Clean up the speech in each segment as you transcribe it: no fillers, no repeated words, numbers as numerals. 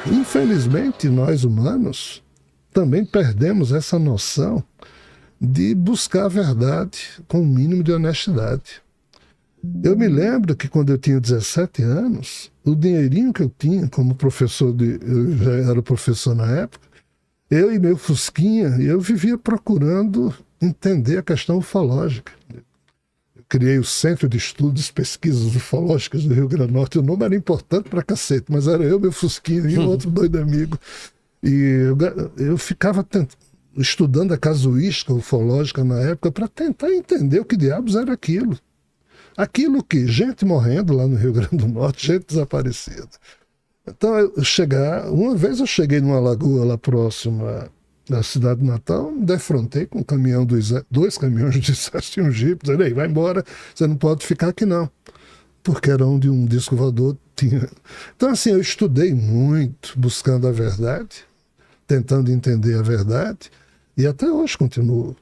Infelizmente, nós humanos também perdemos essa noção de buscar a verdade com o mínimo de honestidade. Eu me lembro que quando eu tinha 17 anos, o dinheirinho que eu tinha como professor, eu já era professor na época, eu e meu Fusquinha, eu vivia procurando entender a questão ufológica. Eu criei o Centro de Estudos e Pesquisas Ufológicas do Rio Grande do Norte. O nome era importante pra cacete, mas era eu, meu Fusquinha e um outro doido amigo. E eu ficava estudando a casuística ufológica na época para tentar entender o que diabos era aquilo. Aquilo que gente morrendo lá no Rio Grande do Norte, gente desaparecida. Então, uma vez eu cheguei numa lagoa lá próxima da cidade de Natal, me defrontei com um caminhão dois caminhões de exército e um jipe, dizendo: "Ei, vai embora, você não pode ficar aqui não", porque era onde um disco voador tinha. Então, assim, eu estudei muito buscando a verdade, tentando entender a verdade, e até hoje continuo.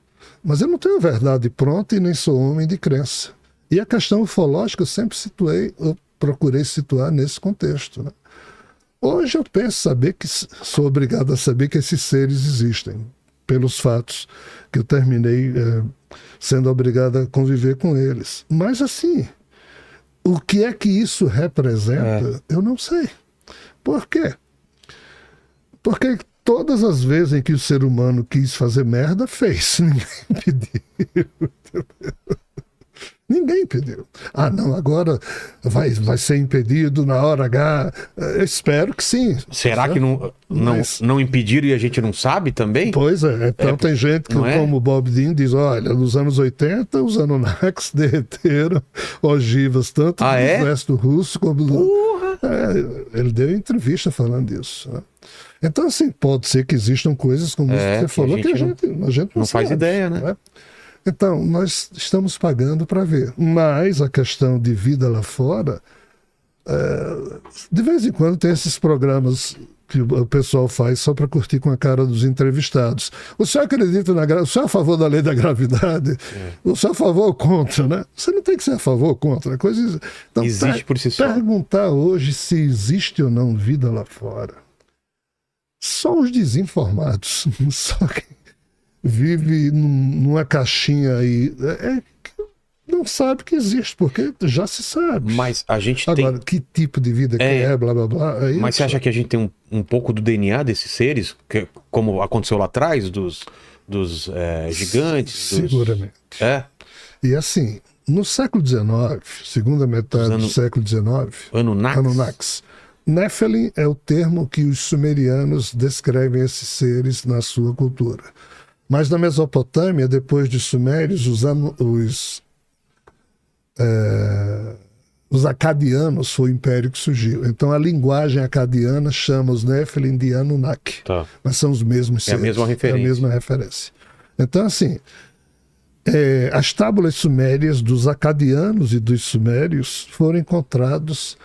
Mas eu não tenho a verdade pronta e nem sou homem de crença. E a questão ufológica eu procurei situar nesse contexto, né? Hoje eu sou obrigado a saber que esses seres existem, pelos fatos que eu terminei sendo obrigado a conviver com eles. Mas assim, o que é que isso representa, eu não sei. Por quê? Porque todas as vezes em que o ser humano quis fazer merda, fez. Ninguém pediu. Ninguém pediu. Ah, não, agora vai ser impedido na hora H. Eu espero que sim. Será que não impediram e a gente não sabe também? Pois é. Então tem gente que, como o Bob Dylan, diz: olha, nos anos 80, os Anunnakis derreteram ogivas tanto do exército russo como do... ele deu entrevista falando disso, né? Então, assim, pode ser que existam coisas como isso que você falou, que a gente não faz ideia, né? Então, nós estamos pagando para ver. Mas a questão de vida lá fora, de vez em quando tem esses programas que o pessoal faz só para curtir com a cara dos entrevistados. O senhor acredita o senhor é a favor da lei da gravidade? O senhor é a favor ou contra, né? Você não tem que ser a favor ou contra. Então, existe por si só. Perguntar hoje se existe ou não vida lá fora. Só os desinformados. Só que vive numa caixinha aí, não sabe que existe, porque já se sabe. Mas a gente Agora, que tipo de vida que blá blá blá. Mas você acha que a gente tem um pouco do DNA desses seres, como aconteceu lá atrás, dos gigantes? Seguramente. E assim, no século XIX, segunda metade do século XIX, Anunnakis. Nephilim é o termo que os sumerianos descrevem esses seres na sua cultura. Mas na Mesopotâmia, depois dos Sumérios, os acadianos foi o império que surgiu. Então a linguagem acadiana chama os Nephilim de Anunnaki. Tá. Mas são os mesmos seres. É a mesma referência. É a mesma referência. Então, assim, as tábuas sumérias dos acadianos e dos sumérios foram encontrados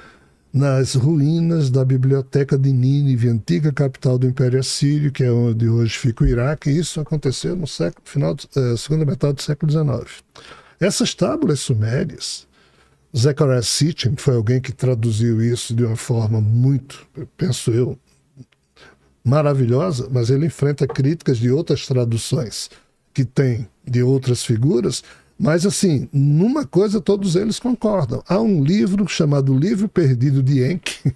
nas ruínas da biblioteca de Nínive, antiga capital do Império Assírio, que é onde hoje fica o Iraque, e isso aconteceu no segunda metade do século XIX. Essas tábuas sumérias, Zecharia Sitchin foi alguém que traduziu isso de uma forma muito, penso eu, maravilhosa, mas ele enfrenta críticas de outras traduções que tem de outras figuras. Mas, assim, numa coisa todos eles concordam. Há um livro chamado Livro Perdido de Enki.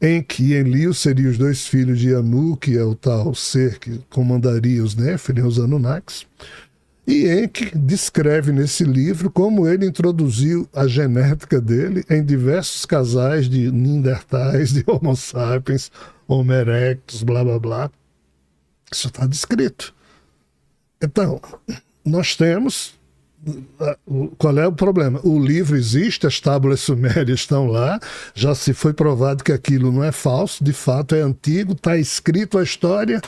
Enki e Enlil seriam os dois filhos de Anu, que é o tal ser que comandaria os Nephilim, os Anunnakis. E Enki descreve nesse livro como ele introduziu a genética dele em diversos casais de Neandertais, de Homo sapiens, Homo erectus, blá, blá, blá. Isso está descrito. Então, nós temos... Qual é o problema? O livro existe, as tábuas sumérias estão lá, já se foi provado que aquilo não é falso, de fato é antigo, está escrito a história.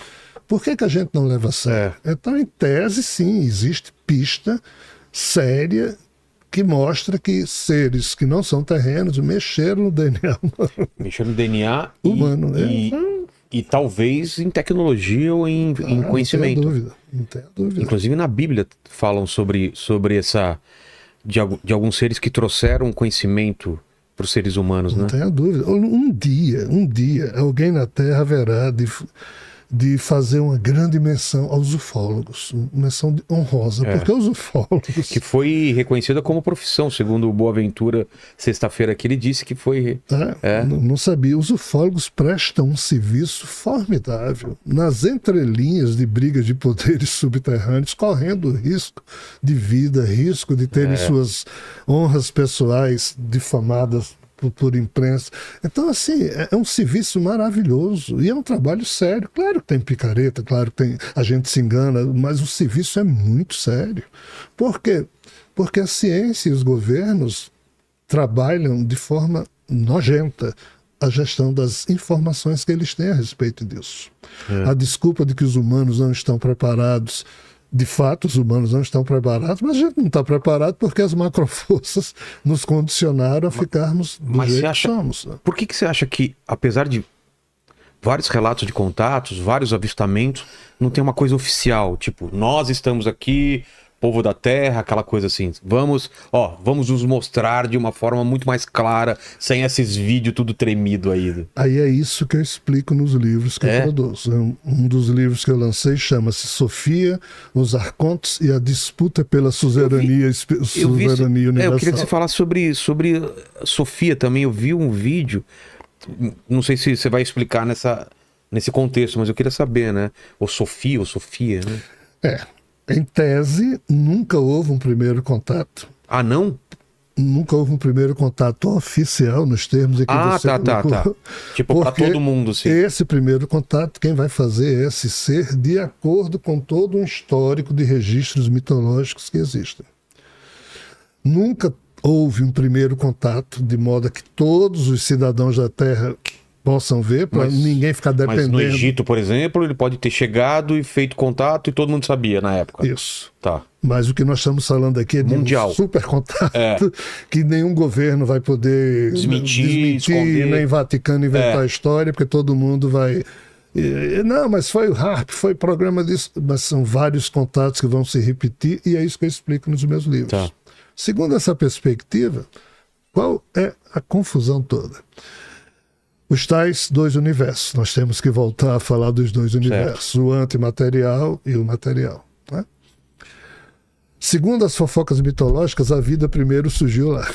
Por que a gente não leva a sério? Então, em tese, sim, existe pista séria que mostra que seres que não são terrenos mexeram no DNA humano. Mexeram no DNA humano, e talvez em tecnologia ou em conhecimento. Não tenho dúvida. Inclusive na Bíblia falam sobre essa... De alguns seres que trouxeram conhecimento os seres humanos, Não né? tenha dúvida. Um dia, alguém na Terra haverá de fazer uma grande menção aos ufólogos, menção honrosa, porque os ufólogos... Que foi reconhecida como profissão, segundo o Boaventura, sexta-feira, que ele disse que foi... Não sabia. Os ufólogos prestam um serviço formidável nas entrelinhas de brigas de poderes subterrâneos, correndo risco de vida, risco de terem suas honras pessoais difamadas por imprensa. Então, assim, é um serviço maravilhoso e é um trabalho sério. Claro que tem picareta, claro que a gente se engana, mas o serviço é muito sério. Por quê? Porque a ciência e os governos trabalham de forma nojenta a gestão das informações que eles têm a respeito disso. A desculpa de que os humanos não estão preparados. De fato, os humanos não estão preparados, mas a gente não está preparado porque as macroforças nos condicionaram a ficarmos do jeito que somos. Por que você acha que, apesar de vários relatos de contatos, vários avistamentos, não tem uma coisa oficial? Tipo, nós estamos aqui, povo da Terra, aquela coisa assim. Vamos nos mostrar de uma forma muito mais clara, sem esses vídeos tudo tremido aí. Aí é isso que eu explico nos livros que eu produzo. Um dos livros que eu lancei chama-se Sofia, os Arcontes e a Disputa pela Suzerania Universal. Eu queria que você falasse sobre Sofia também. Eu vi um vídeo, não sei se você vai explicar nesse contexto, mas eu queria saber, né? Ou Sofia, né? Em tese, nunca houve um primeiro contato. Ah, não? Nunca houve um primeiro contato oficial nos termos em que você colocou. Tá. Tipo, para todo mundo, sim. Esse primeiro contato, quem vai fazer é esse ser de acordo com todo um histórico de registros mitológicos que existem. Nunca houve um primeiro contato de modo que todos os cidadãos da Terra possam ver, para ninguém ficar dependendo. Mas no Egito, por exemplo, ele pode ter chegado e feito contato e todo mundo sabia na época. Isso. Tá. Mas o que nós estamos falando aqui é de mundial. Um super contato que nenhum governo vai poder desmentir nem Vaticano inventar a história, porque todo mundo vai... Não, mas foi o HAARP, foi programa disso. Mas são vários contatos que vão se repetir e é isso que eu explico nos meus livros. Tá. Segundo essa perspectiva, qual é a confusão toda? Os tais dois universos. Nós temos que voltar a falar dos dois universos, o antimaterial e o material. Né? Segundo as fofocas mitológicas, a vida primeiro surgiu lá.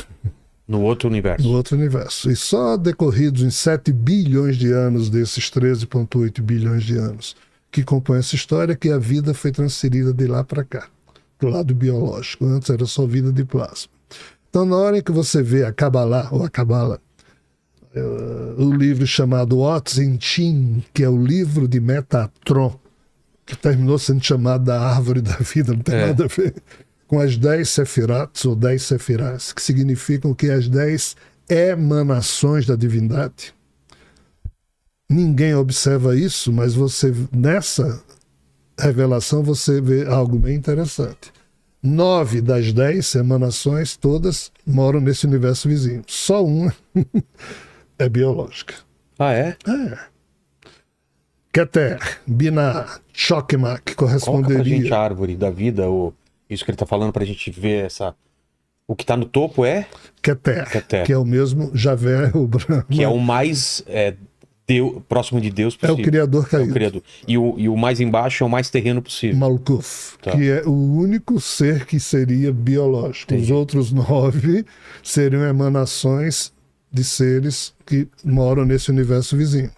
No outro universo. No outro universo. E só decorridos em 7 bilhões de anos desses 13,8 bilhões de anos que compõem essa história, que a vida foi transferida de lá para cá, do lado biológico. Antes era só vida de plasma. Então, na hora em que você vê a Kabbalah, ou a Kabbalah, o livro chamado Otzin, que é o livro de Metatron, que terminou sendo chamado da Árvore da Vida, não tem nada a ver com as 10 Sefirats, ou 10 Sefirás, que significam que as 10 emanações da divindade. Ninguém observa isso, mas você, nessa revelação, você vê algo bem interessante. 9 das 10 emanações, todas moram nesse universo vizinho. Só uma é biológica. Ah, é? Keter, Binah, Chokmah, que corresponderia... Coloca pra gente a árvore da vida, isso que ele tá falando pra gente ver essa... O que tá no topo é? Keter, que é o mesmo Javé, o Brahma. Que é o mais próximo de Deus possível. É o Criador caído. É o Criador. E o mais embaixo é o mais terreno possível. Malkuth, que é o único ser que seria biológico. Entendi. Os outros 9 seriam emanações de seres que moram nesse universo vizinho.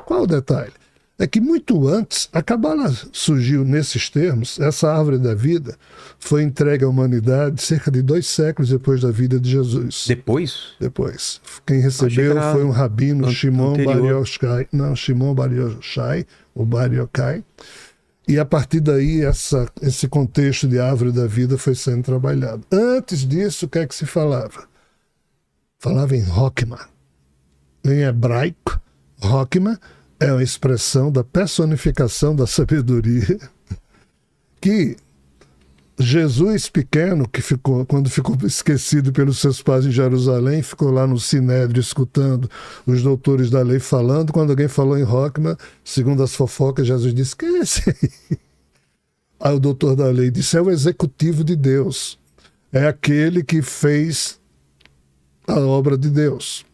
Qual o detalhe? É que muito antes, a Kabbalah surgiu nesses termos, essa árvore da vida foi entregue à humanidade cerca de 2 séculos depois da vida de Jesus. Depois? Depois. Quem recebeu foi um rabino, Shimon Bar Yochai. Não, Shimon Bar Yochai, o Bar Yochai. E a partir daí, esse contexto de árvore da vida foi sendo trabalhado. Antes disso, o que é que se falava? Falava em Chokmah. Em hebraico, Chokmah é uma expressão da personificação da sabedoria que Jesus pequeno, quando ficou esquecido pelos seus pais em Jerusalém, ficou lá no Sinédrio escutando os doutores da lei falando. Quando alguém falou em Chokmah, segundo as fofocas, Jesus disse: "Que é esse aí?" Aí o doutor da lei disse: "É o executivo de Deus. É aquele que fez a obra de Deus.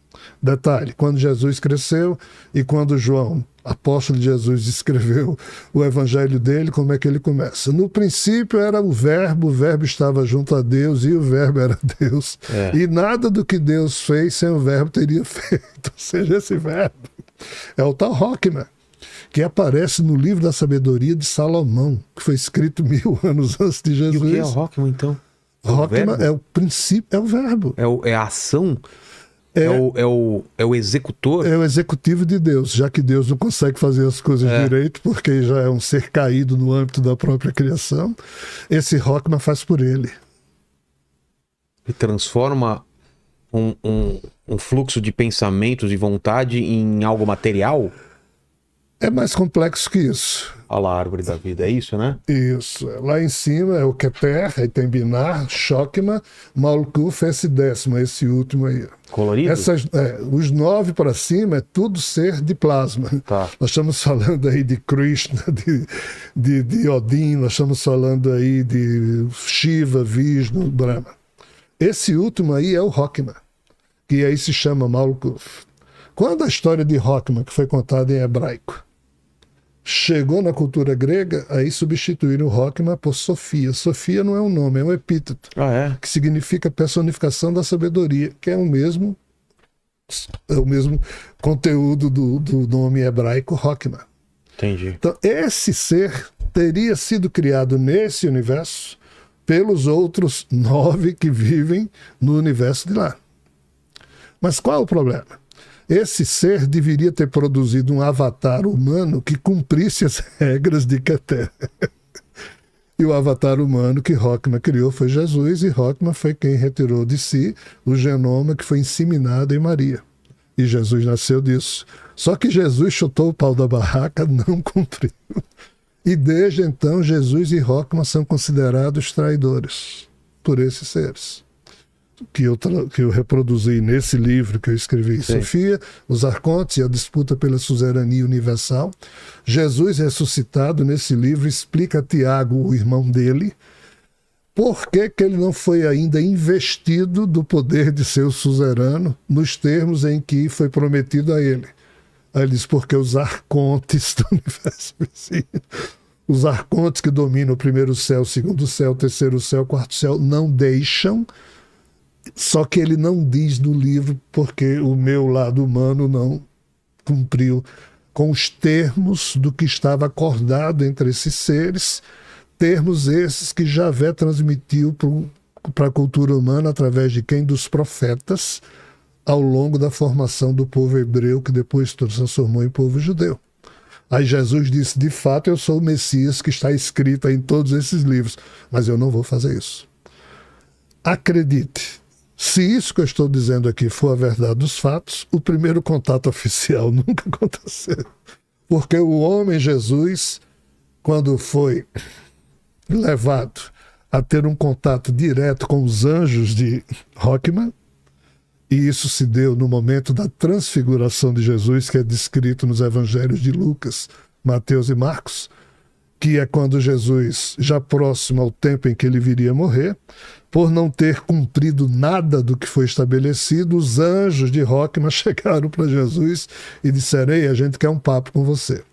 Detalhe, quando Jesus cresceu e quando João, apóstolo de Jesus, escreveu o evangelho dele, como é que ele começa? No princípio era o verbo estava junto a Deus e o verbo era Deus. E nada do que Deus fez sem o verbo teria feito. Ou seja, esse verbo é o tal Rockman, que aparece no livro da sabedoria de Salomão, que foi escrito 1000 anos antes de Jesus. E o que é o Rockman, então? Rockman é o princípio, é o verbo. É a ação? É o executor? É o executivo de Deus, já que Deus não consegue fazer as coisas direito, porque já é um ser caído no âmbito da própria criação. Esse Rockman faz por ele. E transforma um fluxo de pensamentos e vontade em algo material? É mais complexo que isso. Olha lá, a árvore da vida, é isso, né? Isso. Lá em cima é o Keter, aí tem Binar, Shokma, Malkuf, esse 10º, esse último aí. Colorido? Os 9 para cima é tudo ser de plasma. Tá. Nós estamos falando aí de Krishna, de Odin, nós estamos falando aí de Shiva, Vishnu, Brahma. Esse último aí é o Rockman, que aí se chama Malkuf. Quando a história de Rockman, que foi contada em hebraico, chegou na cultura grega, aí substituíram o Rockman por Sofia. Sofia não é um nome, é um epíteto. Que significa personificação da sabedoria, que é o mesmo conteúdo do nome hebraico Rockman. Entendi. Então, esse ser teria sido criado nesse universo pelos outros 9 que vivem no universo de lá. Mas qual é o problema? Esse ser deveria ter produzido um avatar humano que cumprisse as regras de Keter. E o avatar humano que Rockman criou foi Jesus, e Rockman foi quem retirou de si o genoma que foi inseminado em Maria. E Jesus nasceu disso. Só que Jesus chutou o pau da barraca, não cumpriu. E desde então, Jesus e Rockman são considerados traidores por esses seres. Que eu reproduzi nesse livro que eu escrevi, Sim. Sofia, os Arcontes e a disputa pela suzerania universal. Jesus ressuscitado nesse livro explica a Tiago, o irmão dele, por que ele não foi ainda investido do poder de ser o suzerano nos termos em que foi prometido a ele. Aí ele diz, porque os Arcontes do universo vizinho, os Arcontes que dominam o primeiro céu, o segundo céu, o terceiro céu, o quarto céu, não deixam. Só que ele não diz no livro porque o meu lado humano não cumpriu com os termos do que estava acordado entre esses seres, termos esses que Javé transmitiu para a cultura humana através de quem? Dos profetas, ao longo da formação do povo hebreu, que depois se transformou em povo judeu. Aí Jesus disse, de fato eu sou o Messias que está escrito em todos esses livros, mas eu não vou fazer isso. Acredite, se isso que eu estou dizendo aqui for a verdade dos fatos, o primeiro contato oficial nunca aconteceu. Porque o homem Jesus, quando foi levado a ter um contato direto com os anjos de Rockman, e isso se deu no momento da transfiguração de Jesus, que é descrito nos evangelhos de Lucas, Mateus e Marcos, que é quando Jesus, já próximo ao tempo em que ele viria morrer, por não ter cumprido nada do que foi estabelecido, os anjos de Rockman chegaram para Jesus e disseram, ei, a gente quer um papo com você.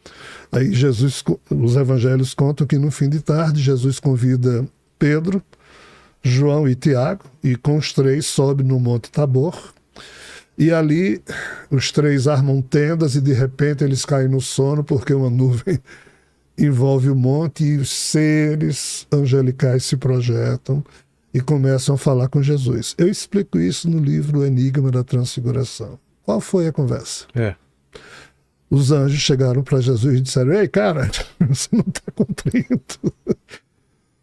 Aí Jesus, os evangelhos contam que no fim de tarde, Jesus convida Pedro, João e Tiago, e com os 3 sobe no Monte Tabor, e ali os 3 armam tendas e de repente eles caem no sono porque uma nuvem envolve o monte e os seres angelicais se projetam e começam a falar com Jesus. Eu explico isso no livro O Enigma da Transfiguração. Qual foi a conversa? Os anjos chegaram para Jesus e disseram, ei, cara, você não está cumprindo.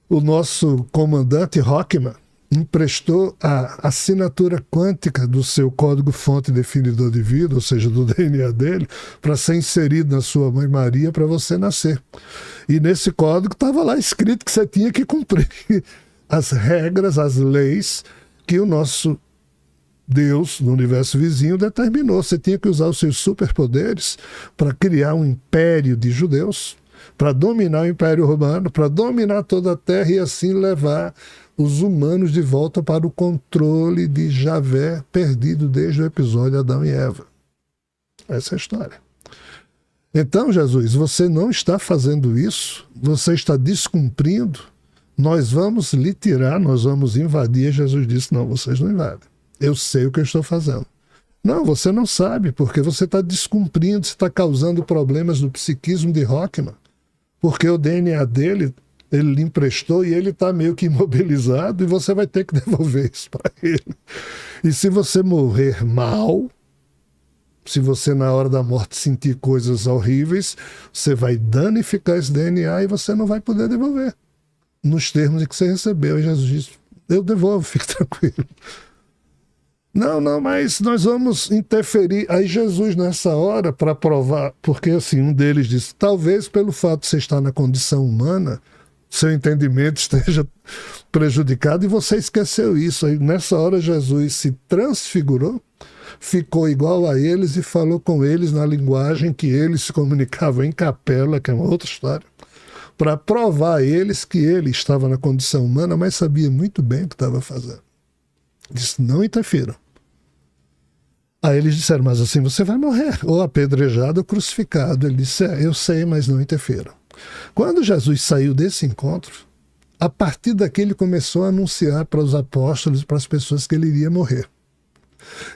O nosso comandante Rockman emprestou a assinatura quântica do seu código-fonte definidor de vida, ou seja, do DNA dele, para ser inserido na sua mãe Maria para você nascer. E nesse código estava lá escrito que você tinha que cumprir as regras, as leis que o nosso Deus, no universo vizinho, determinou. Você tinha que usar os seus superpoderes para criar um império de judeus para dominar o Império Romano, para dominar toda a Terra e assim levar os humanos de volta para o controle de Javé, perdido desde o episódio Adão e Eva. Essa é a história. Então, Jesus, você não está fazendo isso, você está descumprindo, nós vamos lhe tirar, nós vamos invadir. Jesus disse, não, vocês não invadem. Eu sei o que eu estou fazendo. Não, você não sabe, porque você está descumprindo, você está causando problemas no psiquismo de Rockman, porque o DNA dele, ele lhe emprestou e ele está meio que imobilizado e você vai ter que devolver isso para ele. E se você morrer mal, se você na hora da morte sentir coisas horríveis, você vai danificar esse DNA e você não vai poder devolver, nos termos em que você recebeu. E Jesus disse, eu devolvo, fique tranquilo. Não, mas nós vamos interferir. Aí Jesus, nessa hora, para provar, porque assim, um deles disse, talvez pelo fato de você estar na condição humana, seu entendimento esteja prejudicado e você esqueceu isso. Aí nessa hora Jesus se transfigurou, ficou igual a eles e falou com eles na linguagem que eles se comunicavam em capela, que é uma outra história, para provar a eles que ele estava na condição humana, mas sabia muito bem o que estava fazendo. Disse, não interfiram. Aí eles disseram, mas assim você vai morrer, ou apedrejado ou crucificado. Ele disse, eu sei, mas não interfiram. Quando Jesus saiu desse encontro, a partir daqui ele começou a anunciar para os apóstolos e para as pessoas que ele iria morrer.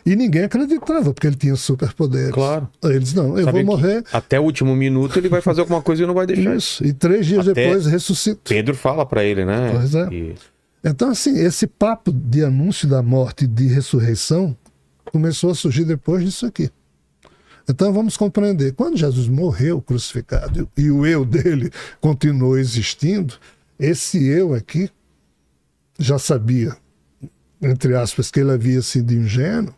E ninguém acreditava, porque ele tinha superpoderes. Claro. Aí eles, não, eu vou morrer. Até o último minuto ele vai fazer alguma coisa e não vai deixar. Isso, e 3 dias até depois ressuscita. Pedro fala para ele, né? Pois é. Então, assim, esse papo de anúncio da morte e de ressurreição começou a surgir depois disso aqui. Então vamos compreender, quando Jesus morreu crucificado e o eu dele continuou existindo, esse eu aqui já sabia, entre aspas, que ele havia sido ingênuo.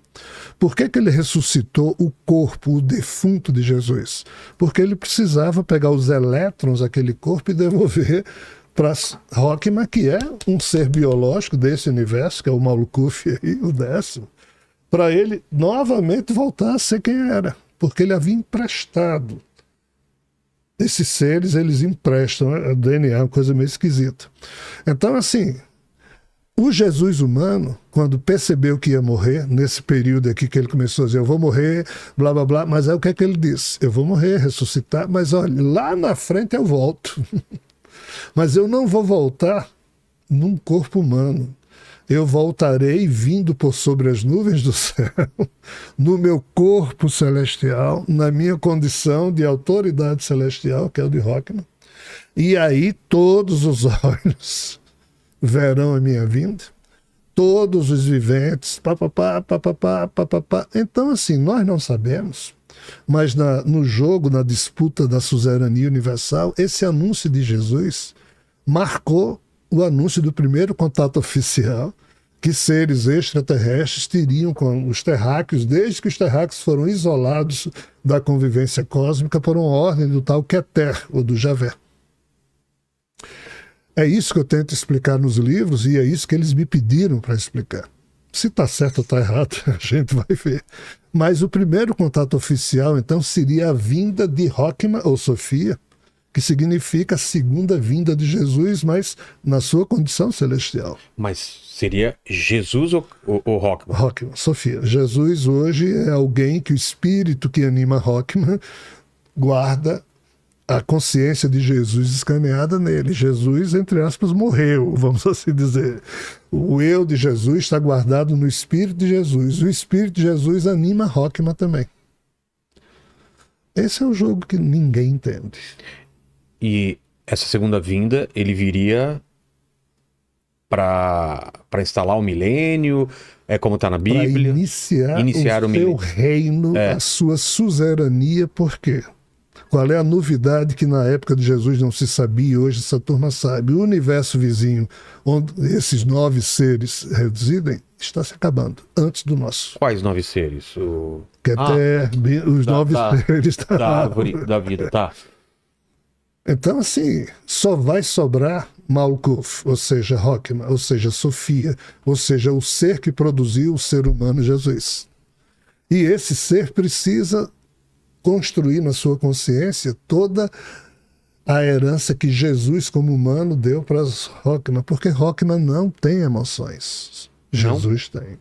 Por que ele ressuscitou o corpo, o defunto de Jesus? Porque ele precisava pegar os elétrons daquele corpo e devolver para Rockman, que é um ser biológico desse universo, que é o Malkuth aí, o 10º, para ele novamente voltar a ser quem era, porque ele havia emprestado. Esses seres, eles emprestam, né? O DNA é uma coisa meio esquisita. Então, assim, o Jesus humano, quando percebeu que ia morrer, nesse período aqui que ele começou a dizer, eu vou morrer, blá, blá, blá, mas aí o que é que ele disse? Eu vou morrer, ressuscitar, mas olha, lá na frente eu volto. Mas eu não vou voltar num corpo humano. Eu voltarei vindo por sobre as nuvens do céu, no meu corpo celestial, na minha condição de autoridade celestial, que é o de Rockman. E aí todos os olhos verão a minha vinda, todos os viventes, papapá, papapá, papapá. Então, assim, nós não sabemos, mas no jogo, na disputa da suzerania universal, esse anúncio de Jesus marcou o anúncio do primeiro contato oficial que seres extraterrestres teriam com os terráqueos, desde que os terráqueos foram isolados da convivência cósmica por uma ordem do tal Keter, ou do Javé. É isso que eu tento explicar nos livros e é isso que eles me pediram para explicar. Se está certo ou está errado, a gente vai ver. Mas o primeiro contato oficial, então, seria a vinda de Rockman, ou Sofia, que significa a segunda vinda de Jesus, mas na sua condição celestial. Mas seria Jesus ou Rockman? Rockman, Sofia. Jesus hoje é alguém que o espírito que anima Rockman guarda a consciência de Jesus escaneada nele. Jesus, entre aspas, morreu, vamos assim dizer. O eu de Jesus está guardado no espírito de Jesus. O espírito de Jesus anima Rockman também. Esse é o jogo que ninguém entende. E essa segunda vinda, ele viria para instalar o milênio, é como está na Bíblia. Para iniciar o seu reino, a sua suzerania, por quê? Qual é a novidade que na época de Jesus não se sabia e hoje essa turma sabe? O universo vizinho, onde esses 9 seres residem, está se acabando, antes do nosso. Quais 9 seres? Keter, os 9 seres da árvore da vida, tá. Então, assim, só vai sobrar Malkuth, ou seja, Rockman, ou seja, Sofia, ou seja, o ser que produziu o ser humano Jesus. E esse ser precisa construir na sua consciência toda a herança que Jesus, como humano, deu para Rockman, porque Rockman não tem emoções. Jesus tem.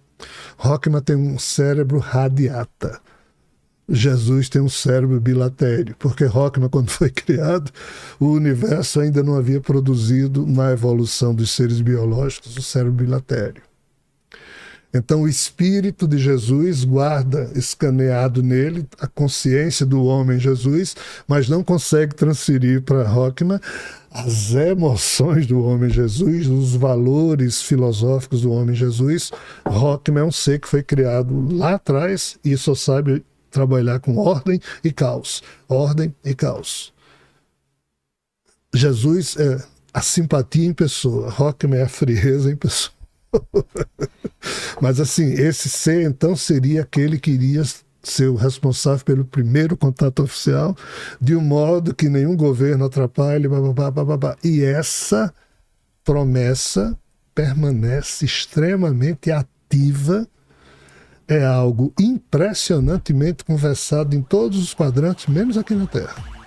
Rockman tem um cérebro radiata. Jesus tem um cérebro bilatério, porque Rockman, quando foi criado, o universo ainda não havia produzido, na evolução dos seres biológicos, o cérebro bilatério. Então o Espírito de Jesus guarda escaneado nele a consciência do homem Jesus, mas não consegue transferir para Rockman as emoções do homem Jesus, os valores filosóficos do homem Jesus. Rockman é um ser que foi criado lá atrás e só sabe trabalhar com ordem e caos. Ordem e caos. Jesus é a simpatia em pessoa, Rockman é a frieza em pessoa. Mas assim, esse ser então seria aquele que iria ser o responsável pelo primeiro contato oficial, de um modo que nenhum governo atrapalhe, bababá, bababá. E essa promessa permanece extremamente ativa, é algo impressionantemente conversado em todos os quadrantes, menos aqui na Terra.